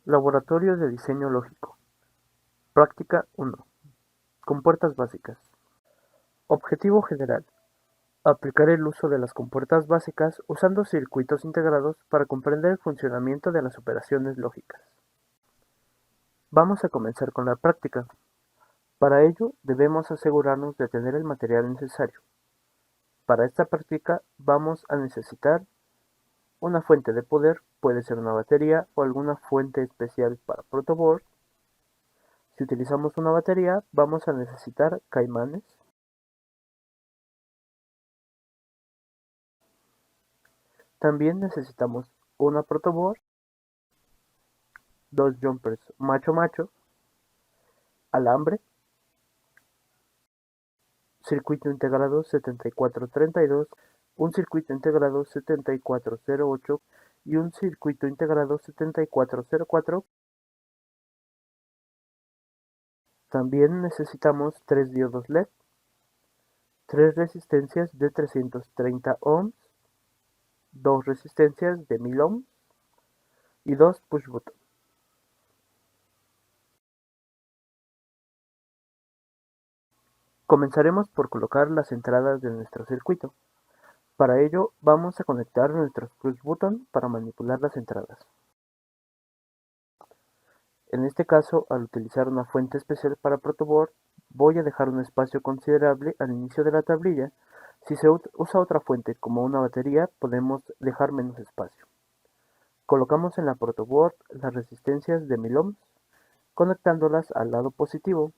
Laboratorio de Diseño Lógico. Práctica 1. Compuertas básicas. Objetivo general. Aplicar el uso de las compuertas básicas usando circuitos integrados para comprender el funcionamiento de las operaciones lógicas. Vamos a comenzar con la práctica. Para ello, debemos asegurarnos de tener el material necesario. Para esta práctica vamos a necesitar una fuente de poder, puede ser una batería o alguna fuente especial para protoboard. Si utilizamos una batería, vamos a necesitar caimanes. También necesitamos una protoboard, dos jumpers macho-macho, alambre, circuito integrado 7432, un circuito integrado 7408 y un circuito integrado 7404. También necesitamos 3 diodos LED, 3 resistencias de 330 ohms, 2 resistencias de 1000 ohms y 2 push button. Comenzaremos por colocar las entradas de nuestro circuito. Para ello vamos a conectar nuestros push button para manipular las entradas. En este caso, al utilizar una fuente especial para protoboard, voy a dejar un espacio considerable al inicio de la tablilla. Si se usa otra fuente como una batería, podemos dejar menos espacio. Colocamos en la protoboard las resistencias de 1000 ohms, conectándolas al lado positivo.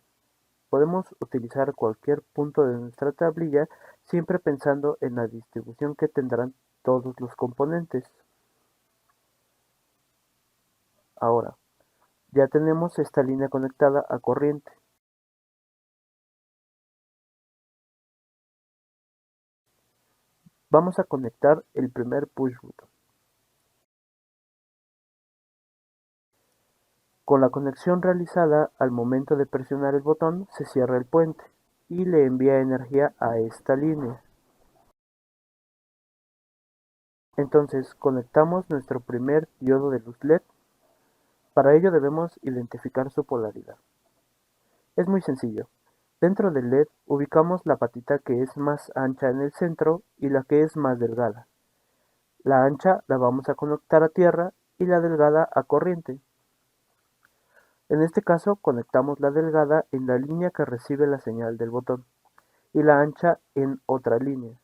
Podemos utilizar cualquier punto de nuestra tablilla, siempre pensando en la distribución que tendrán todos los componentes. Ahora, ya tenemos esta línea conectada a corriente. Vamos a conectar el primer push button. Con la conexión realizada, al momento de presionar el botón, se cierra el puente y le envía energía a esta línea. Entonces conectamos nuestro primer diodo de luz LED. Para ello debemos identificar su polaridad. Es muy sencillo. Dentro del LED ubicamos la patita que es más ancha en el centro y la que es más delgada. La ancha la vamos a conectar a tierra y la delgada a corriente. En este caso conectamos la delgada en la línea que recibe la señal del botón y la ancha en otra línea.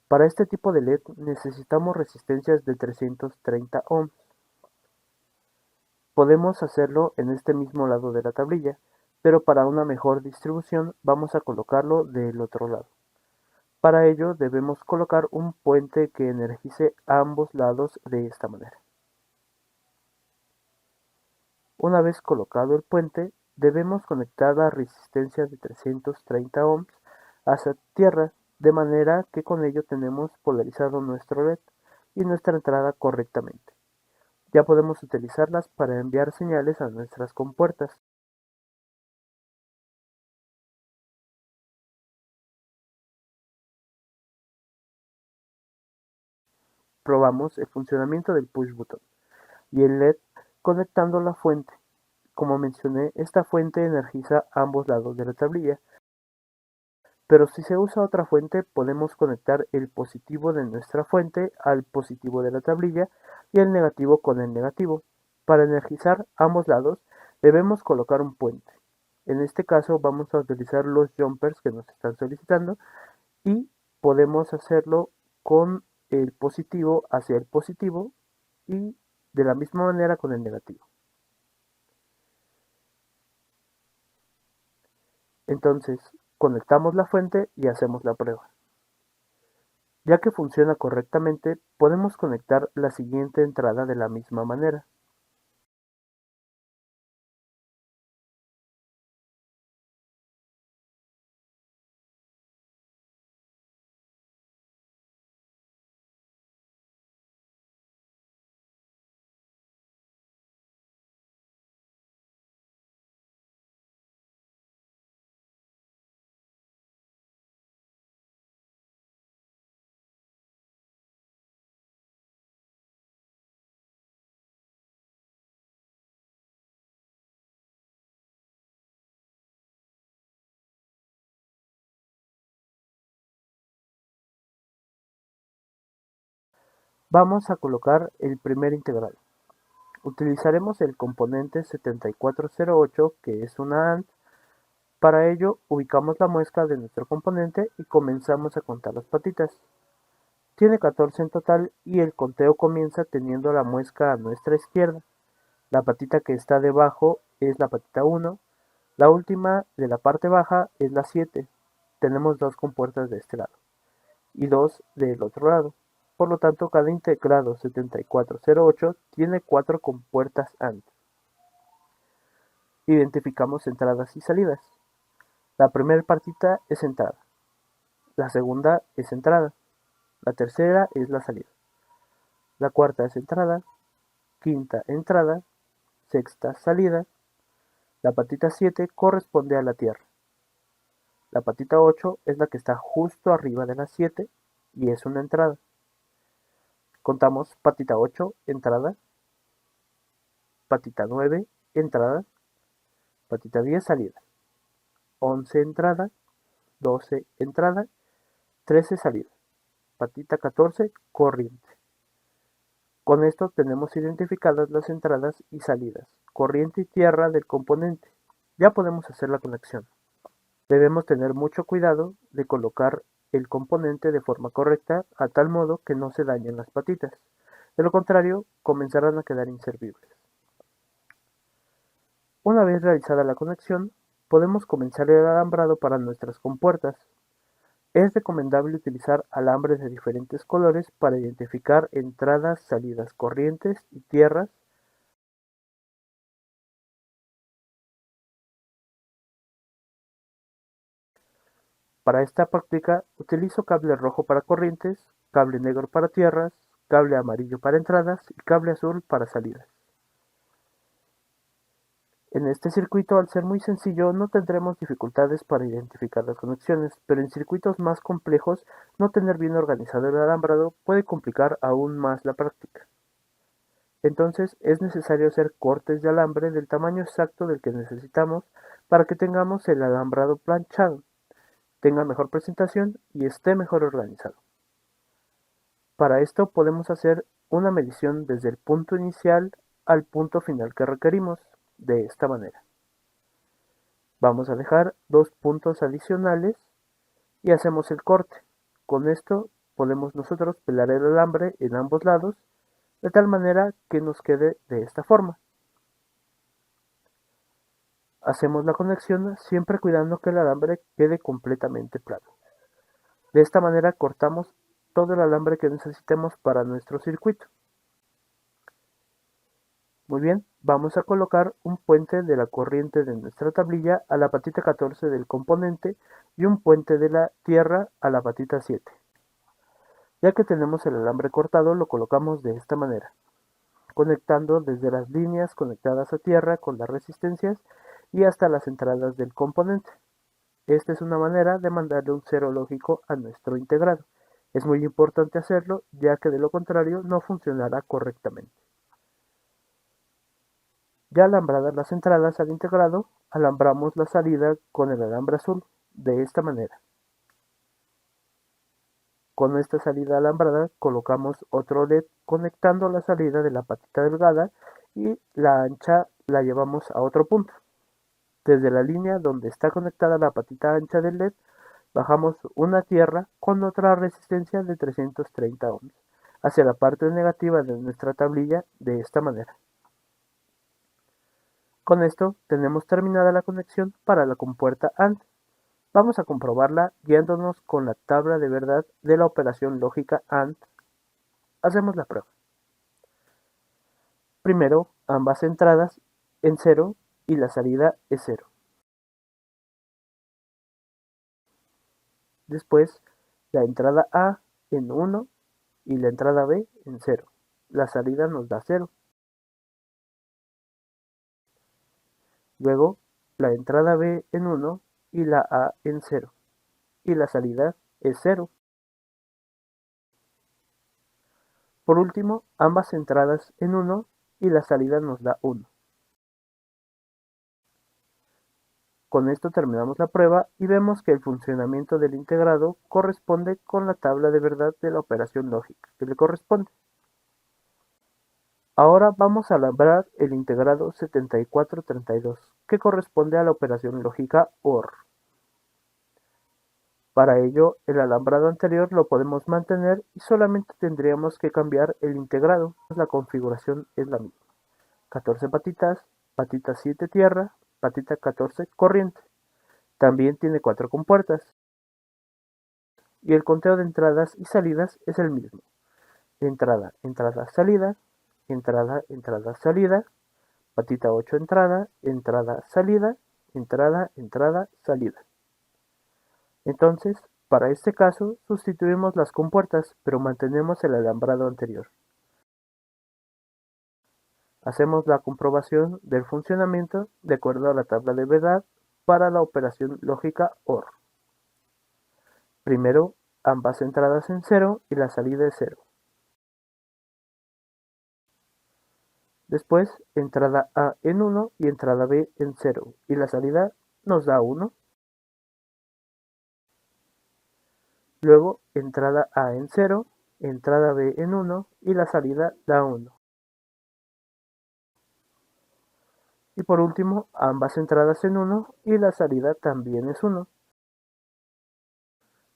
Para este tipo de LED necesitamos resistencias de 330 ohms. Podemos hacerlo en este mismo lado de la tablilla, pero para una mejor distribución vamos a colocarlo del otro lado. Para ello debemos colocar un puente que energice ambos lados de esta manera. Una vez colocado el puente, debemos conectar la resistencia de 330 ohms hacia tierra, de manera que con ello tenemos polarizado nuestro LED y nuestra entrada correctamente. Ya podemos utilizarlas para enviar señales a nuestras compuertas. Probamos el funcionamiento del push button y el LED conectando la fuente. Como mencioné, esta fuente energiza ambos lados de la tablilla, pero si se usa otra fuente podemos conectar el positivo de nuestra fuente al positivo de la tablilla y el negativo con el negativo. Para energizar ambos lados debemos colocar un puente. En este caso vamos a utilizar los jumpers que nos están solicitando y podemos hacerlo con el positivo hacia el positivo y de la misma manera con el negativo. Entonces conectamos la fuente y hacemos la prueba. Ya que funciona correctamente, podemos conectar la siguiente entrada de la misma manera. Vamos a colocar el primer integral. Utilizaremos el componente 7408, que es una AND. Para ello, ubicamos la muesca de nuestro componente y comenzamos a contar las patitas. Tiene 14 en total y el conteo comienza teniendo la muesca a nuestra izquierda. La patita que está debajo es la patita 1. La última de la parte baja es la 7. Tenemos dos compuertas de este lado y dos del otro lado. Por lo tanto, cada integrado 7408 tiene 4 compuertas AND. Identificamos entradas y salidas. La primera partita es entrada. La segunda es entrada. La tercera es la salida. La cuarta es entrada. Quinta entrada. Sexta salida. La patita 7 corresponde a la tierra. La patita 8 es la que está justo arriba de la 7 y es una entrada. Contamos patita 8, entrada. Patita 9, entrada. Patita 10, salida. 11, entrada. 12, entrada. 13, salida. Patita 14, corriente. Con esto tenemos identificadas las entradas y salidas, corriente y tierra del componente. Ya podemos hacer la conexión. Debemos tener mucho cuidado de colocar el componente de forma correcta a tal modo que no se dañen las patitas. De lo contrario, comenzarán a quedar inservibles. Una vez realizada la conexión, podemos comenzar el alambrado para nuestras compuertas. Es recomendable utilizar alambres de diferentes colores para identificar entradas, salidas, corrientes y tierras. Para esta práctica utilizo cable rojo para corrientes, cable negro para tierras, cable amarillo para entradas y cable azul para salidas. En este circuito, al ser muy sencillo, no tendremos dificultades para identificar las conexiones, pero en circuitos más complejos, no tener bien organizado el alambrado puede complicar aún más la práctica. Entonces, es necesario hacer cortes de alambre del tamaño exacto del que necesitamos para que tengamos el alambrado planchado, tenga mejor presentación y esté mejor organizado. Para esto podemos hacer una medición desde el punto inicial al punto final que requerimos, de esta manera. Vamos a dejar 2 puntos adicionales y hacemos el corte. Con esto podemos nosotros pelar el alambre en ambos lados de tal manera que nos quede de esta forma. Hacemos la conexión siempre cuidando que el alambre quede completamente plano. De esta manera cortamos todo el alambre que necesitemos para nuestro circuito. Muy bien, vamos a colocar un puente de la corriente de nuestra tablilla a la patita 14 del componente y un puente de la tierra a la patita 7. Ya que tenemos el alambre cortado, lo colocamos de esta manera, conectando desde las líneas conectadas a tierra con las resistencias y hasta las entradas del componente. Esta es una manera de mandarle un cero lógico a nuestro integrado. Es muy importante hacerlo, ya que de lo contrario no funcionará correctamente. Ya alambradas las entradas al integrado, alambramos la salida con el alambre azul, de esta manera. Con esta salida alambrada colocamos otro LED conectando la salida de la patita delgada y la ancha la llevamos a otro punto. Desde la línea donde está conectada la patita ancha del LED, bajamos una tierra con otra resistencia de 330 ohms hacia la parte negativa de nuestra tablilla de esta manera. Con esto tenemos terminada la conexión para la compuerta AND. Vamos a comprobarla guiándonos con la tabla de verdad de la operación lógica AND. Hacemos la prueba. Primero, ambas entradas en 0 y la salida es 0. Después, la entrada A en 1 y la entrada B en 0. La salida nos da 0. Luego, la entrada B en 1 y la A en 0. Y la salida es 0. Por último, ambas entradas en 1 y la salida nos da 1. Con esto terminamos la prueba y vemos que el funcionamiento del integrado corresponde con la tabla de verdad de la operación lógica que le corresponde. Ahora vamos a alambrar el integrado 7432, que corresponde a la operación lógica OR. Para ello, el alambrado anterior lo podemos mantener y solamente tendríamos que cambiar el integrado. La configuración es la misma. 14 patitas, patita 7 tierra, patita 14 corriente. También tiene 4 compuertas. Y el conteo de entradas y salidas es el mismo. Entrada, entrada, salida, entrada, entrada, salida, patita 8 entrada, entrada, salida, entrada, entrada, salida. Entonces, para este caso, sustituimos las compuertas, pero mantenemos el alambrado anterior. Hacemos la comprobación del funcionamiento de acuerdo a la tabla de verdad para la operación lógica OR. Primero, ambas entradas en 0 y la salida es 0. Después, entrada A en 1 y entrada B en 0 y la salida nos da 1. Luego, entrada A en 0, entrada B en 1 y la salida da 1. Y por último, ambas entradas en 1 y la salida también es 1.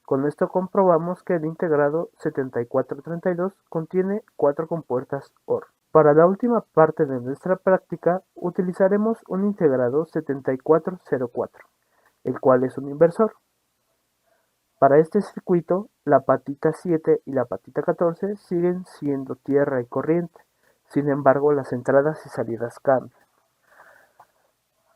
Con esto comprobamos que el integrado 7432 contiene 4 compuertas OR. Para la última parte de nuestra práctica, utilizaremos un integrado 7404, el cual es un inversor. Para este circuito, la patita 7 y la patita 14 siguen siendo tierra y corriente, sin embargo las entradas y salidas cambian.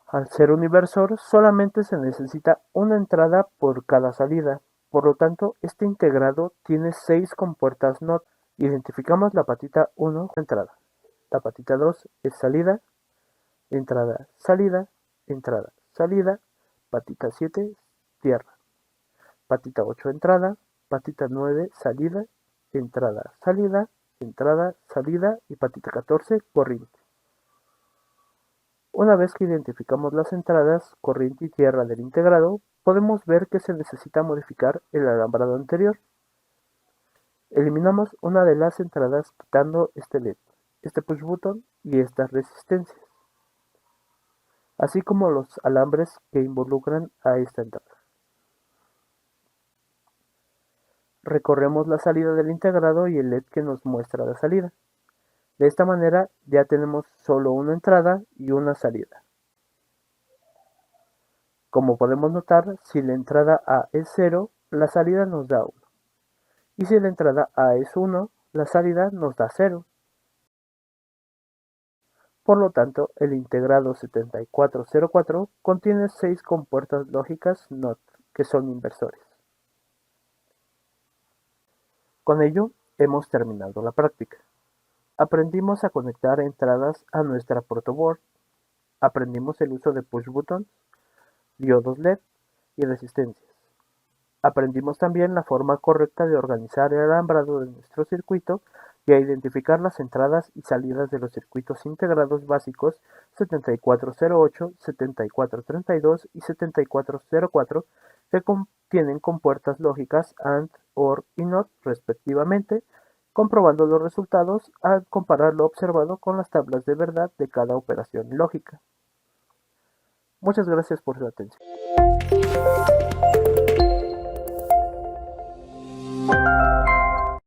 Al ser un inversor, solamente se necesita una entrada por cada salida, por lo tanto, este integrado tiene 6 compuertas NOT. Identificamos la patita 1, entrada. La patita 2 es salida, entrada, salida, entrada, salida, patita 7, tierra. Patita 8, entrada, patita 9, salida, entrada, salida, entrada, salida y patita 14, corriente. Una vez que identificamos las entradas, corriente y tierra del integrado, podemos ver que se necesita modificar el alambrado anterior. Eliminamos una de las entradas quitando este LED, este push button y estas resistencias, así como los alambres que involucran a esta entrada. Recorremos la salida del integrado y el LED que nos muestra la salida. De esta manera ya tenemos solo una entrada y una salida. Como podemos notar, si la entrada A es 0, la salida nos da 1. Y si la entrada A es 1, la salida nos da 0. Por lo tanto, el integrado 7404 contiene 6 compuertas lógicas NOT, que son inversores. Con ello, hemos terminado la práctica. Aprendimos a conectar entradas a nuestra protoboard. Aprendimos el uso de push buttons, diodos LED y resistencias. Aprendimos también la forma correcta de organizar el alambrado de nuestro circuito y a identificar las entradas y salidas de los circuitos integrados básicos 7408, 7432 y 7404 que contienen compuertas lógicas AND, OR y NOT respectivamente, comprobando los resultados al comparar lo observado con las tablas de verdad de cada operación lógica. Muchas gracias por su atención.